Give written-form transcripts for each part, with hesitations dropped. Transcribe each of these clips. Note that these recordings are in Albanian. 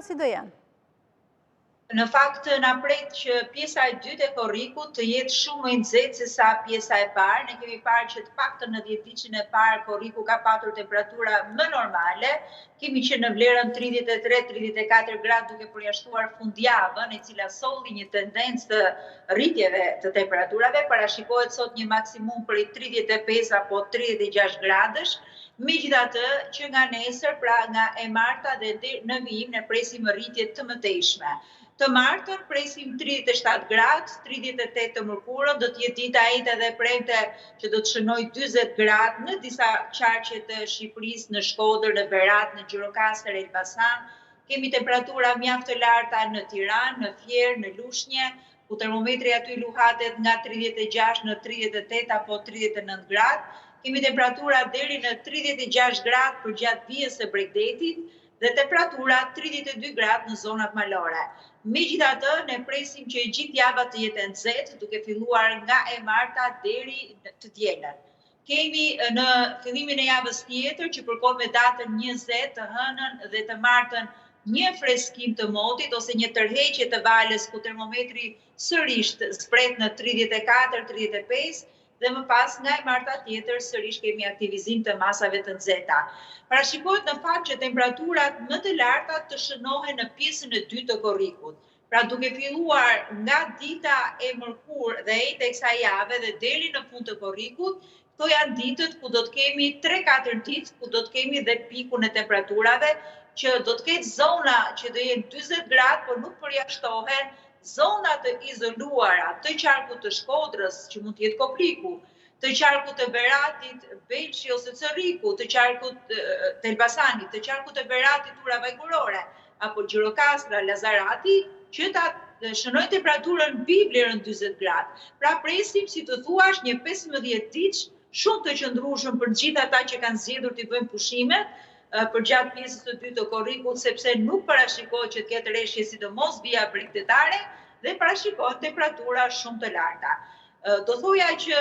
si do janë? Në fakt, na pret që pjesa e dytë e korrikut të jetë shumë më e nxehtë se sa pjesa e parë. Ne kemi parë që të paktën në 10 ditën e parë korriku ka patur temperatura më normale. Kemi që në vlerën 33-34 gradë duke përjashtuar fundjavën, e cila solli një tendencë të rritjeve të temperaturave. Parashikohet sot një maksimum për 35 apo 36 gradësh. Megjithatë, që nga nesër, pra nga e marta dhe në vijim, ne presim rritje të mëtejshme. Të martën presim 37 gradë, 38 të mërkurën, do t'jetë dita e njëjtë edhe premte që do të shënoj 40 gradë në disa qarqe të Shqipërisë, në Shkodër, në Berat, në Gjirokastër, Elbasan. Kemi temperatura mjaft të larta në Tiranë, në Fier, në Lushnjë, ku termometri aty luhatet nga 36 në 38 apo 39 gradë. Kemi temperatura deri në 36 gradë për gjatë vijës së Bregdetit dhe temperatura 32 gradë në zonat malore. Megjithatë, ne presim që gjithë java të jetë e nxehtë, duke filluar nga e marta deri të dielën. Kemi në fillimin e javës tjetër që përkon me datën 20 të hënën dhe të martën një freskim të motit ose një tërheqje të valës ku termometri sërish zbret në 34-35 dhe më pas nga e marta tjetër sërish kemi aktivizim të masave të nxehta. Parashikohet në fakt që temperaturat më të larta të shënohen në pjesën e dytë të korrikut. Pra duke filluar nga dita e mërkurë dhe e të kësaj jave dhe deri në fund të korrikut, këto janë ditët ku do të kemi 3-4 ditë ku do të kemi dhe pikun e temperaturave, që do të ketë zona që do jenë 40 gradë, por nuk përjashtohen, zona të izoluara të qarkut të Shkodrës, që mund të jetë Kopriku, të qarkut të Beratit, Belçi ose Corriku, të qarkut të Elbasanit, të qarkut të Beratit, Ura Vajgurore, apo Gjirokastra, Lazarati, që ta shënojnë temperaturën mbi vlerën 40 gradë. Pra presim, si të thuash, një 15 ditë shumë të qëndrueshëm për gjithë ata që kanë zgjedhur të bëjnë pushimet për gjatë pjesës së dytë të korrikut, sepse nuk parashikohet që të ketë rreshje sidomos vija bregdetare dhe parashikohet temperatura shumë të larta. Do thoja që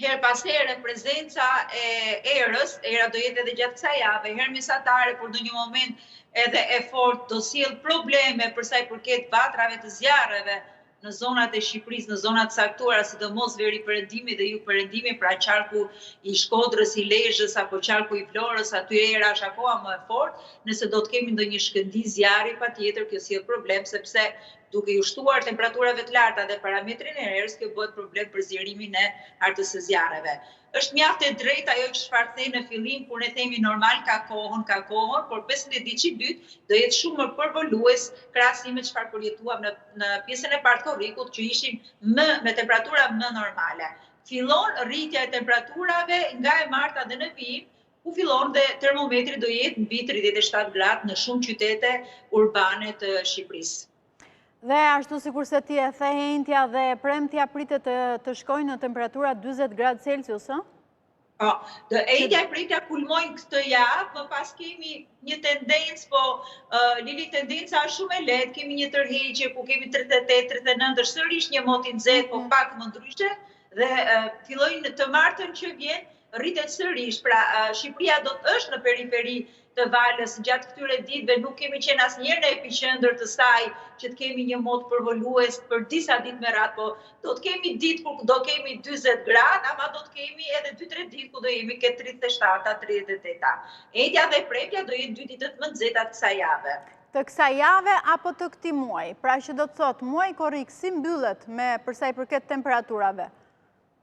her pas here prezenca e erës, era do jetë edhe gjatë kësaj jave, herë mesatare, por në një moment edhe e fort do sjell probleme për sa i përket vatrave të zjarreve në zonat e Shqipërisë, në zonat saktuara, sidomos veri perëndimi dhe jug perëndimi, pra qarku i Shkodrës, i Lezhës apo qarku i Florës, aty era është akoma më e fortë, nëse do të kemi ndonjë shkëndijë zjarri, patjetër kjo sjell problem sepse duke i ushtuar temperaturave të larta dhe parametrin e erës, kjo bëhet problem për zjerimin e artës së zjarreve. Është mjaft e drejtë ajo që çfarë thënë në fillim kur ne themi normal ka kohën, por 15 ditë e dytë do jetë shumë më përvolues krahasim me çfarë përjetuam në pjesën e parë të korrikut që ishin me temperatura më normale. Fillon rritja e temperaturave nga e marta dhe në vijim, ku fillon dhe termometri do jetë mbi 37 gradë në shumë qytete urbane të Shqipërisë. Dhe ashtu sikur se ti e the, Entja dhe premtja pritet të shkojnë në temperatura 40 gradë Celsius, ë? Po, dhe Entja e premtja kulmojnë këtë javë, më pas kemi një tendencë, po Lili tendenca është shumë e lehtë, kemi një tërheqje ku kemi 38-39, është sërish një mot i nxehtë, po pak më ndryshe, dhe fillojnë të martën që vjen rritet sërish, pra Shqipëria do të është në periferi të valës gjatë këtyre ditëve, nuk kemi qenë asnjëherë në epiqendër të saj që të kemi një mot përvolues për disa ditë me radhë, po do të kemi ditë ku do kemi 40 gradë, ama do të kemi edhe 2-3 ditë ku do jemi ke 37-38. Entja dhe premtja do jenë 2 ditët më nxehta të kësaj jave. Të kësaj jave apo të këtij muaji? Pra që do të thotë muaji korrik si mbyllet me përsa i përket temperaturave?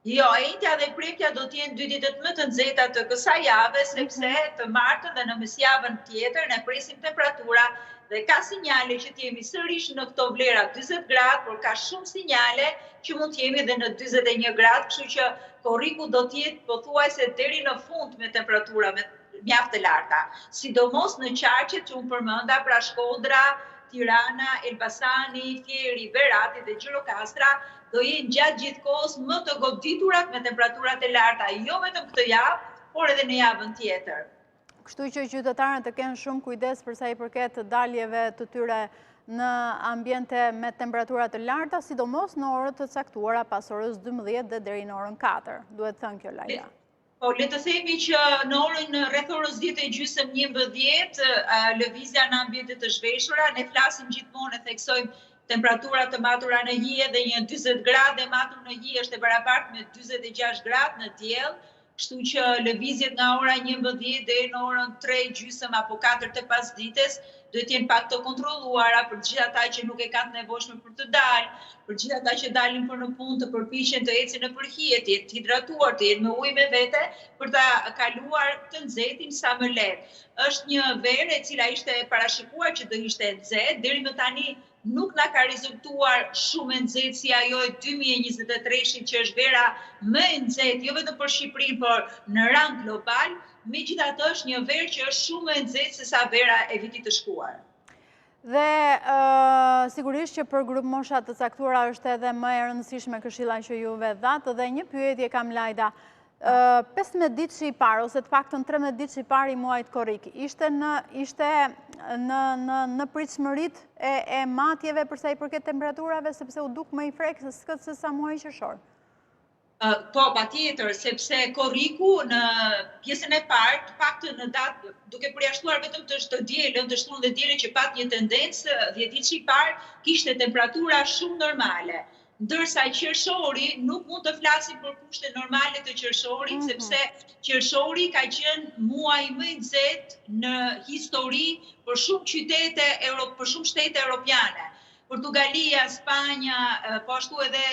Jo, Entja dhe premtja do të jenë 2 ditët më të nxehta të kësaj jave, sepse të martën dhe në mesjavën tjetër ne presim temperatura dhe ka sinjale që të jemi sërish në këto vlera 40 gradë, por ka shumë sinjale që mund të jemi edhe në 41 gradë, kështu që korriku do të jetë pothuajse deri në fund me temperatura mjaft të larta. Sidomos në qarqet që unë përmenda, pra Shkodra, Tirana, Elbasani, Fieri, Berati dhe Gjirokastra, do jenë gjatë gjithë kohës më të goditurat me temperaturat e larta, jo vetëm këtë javë, por edhe në javën tjetër. Kështu që qytetarët të kenë shumë kujdes përsa i përket daljeve të tyre në ambiente me temperaturat të larta, sidomos në orët të caktuara pas orës 12 dhe deri në orën 4. Duhet thënë kjo, Laila. Po, le të themi që në orën rreth orës 10:30 lëvizja në ambiente të zhveshura, ne flasim gjithmonë e theksojmë temperaturat të matura në hije dhe një 40 gradë e matur në hije është e barabartë me 46 gradë në diell, kështu që lëvizjet nga ora 11 deri në orën 3:30 apo 4 të pasdites duhet jenë pak të kontrolluara për gjithë ata që nuk e kanë të nevojshme për të dalë, për gjithë ata që dalin për në punë të përpiqen të ecin nëpër hije, të jetë hidratuar, të jenë me ujë me vete për ta kaluar të nxehtin sa më lehtë. Është një verë e cila ishte parashikuar që do ishte e nxehtë, deri më tani nuk na ka rezultuar shumë e nxehtë si ajo e 2023-shit që është vera më e nxehtë, jo vetëm për Shqipërinë, por në rang global. Megjithatë është një verë që është shumë më e nxehtë se sa vera e vitit të shkuar. Dhe sigurisht që për grup mosha të caktuara është edhe më e rëndësishme këshilla që juve dhatë, dhe një pyetje kam, Lajda. 15 ditë që i parë, ose të paktën 13 ditë që i parë i muajit korrik, ishte në pritshmëritë e matjeve përsa i përket temperaturave, sepse u duk më i freskët se sa muaji qershor? Po, patjetër, sepse korriku në pjesën e parë, të paktën në datë, duke përjashtuar vetëm të dielën, të shtunë dhe dielën që pat një tendencë, 10 ditë që i parë kishte temperatura shumë normale. Ndërsa qershori nuk mund të flasim për kushte normale të qershorit, sepse qershori ka qenë muaji më i nxehtë në histori për shumë qytete, për shumë shtete europiane. Portugalia, Spanja, po ashtu edhe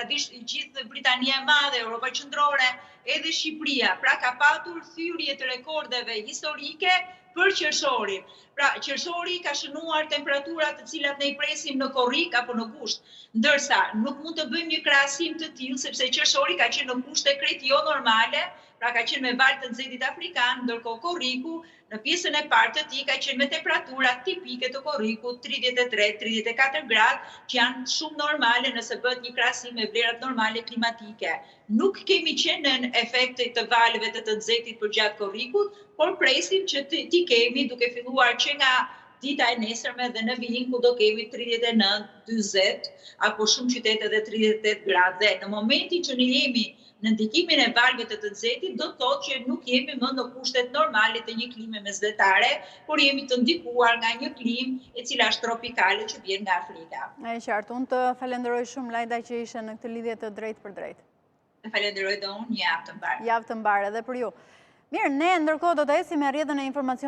gjithë Britania e Madhe, Europa Qendrore, edhe Shqipëria. Pra ka patur thyrje të rekordeve historike për qershorin. Pra, qershori ka shënuar temperaturat të cilat ne i presim në korrik apo në gusht. Ndërsa, nuk mund të bëjmë një krahasim të tillë, sepse qershori ka qenë në kushte krejt jo normale, pra ka qenë me valë të nxehtit afrikan, ndërkohë korriku në pjesën e parë të tij ka qenë me temperatura tipike të korrikut 33-34 gradë, që janë shumë normale nëse bëhet një krahasim me vlerat normale klimatike. Nuk kemi qenë në efekte të valëve të nxehtit përgjatë korrikut, por presim që ti kemi duke filluar që nga dita e nesërme dhe në vijim ku do kemi 39, 40, apo shumë qytete edhe 38 gradë. Dhe në momentin që ne jemi në ndikimin e valëve të nxehtit, do të thotë që nuk jemi më në kushtet normale të një klime mesdhetare, por jemi të ndikuar nga një klimë e cila është tropikale që vjen nga Afrika. E qartë, unë të falenderoj shumë, Lajda, që ishe në këtë lidhje të drejtë për drejtë. Të falenderoj dhe unë, një javë të mbarë. Javë të mbarë edhe për ju. Mirë, ne ndërkohë do të ecim me rrjedhën e informacionit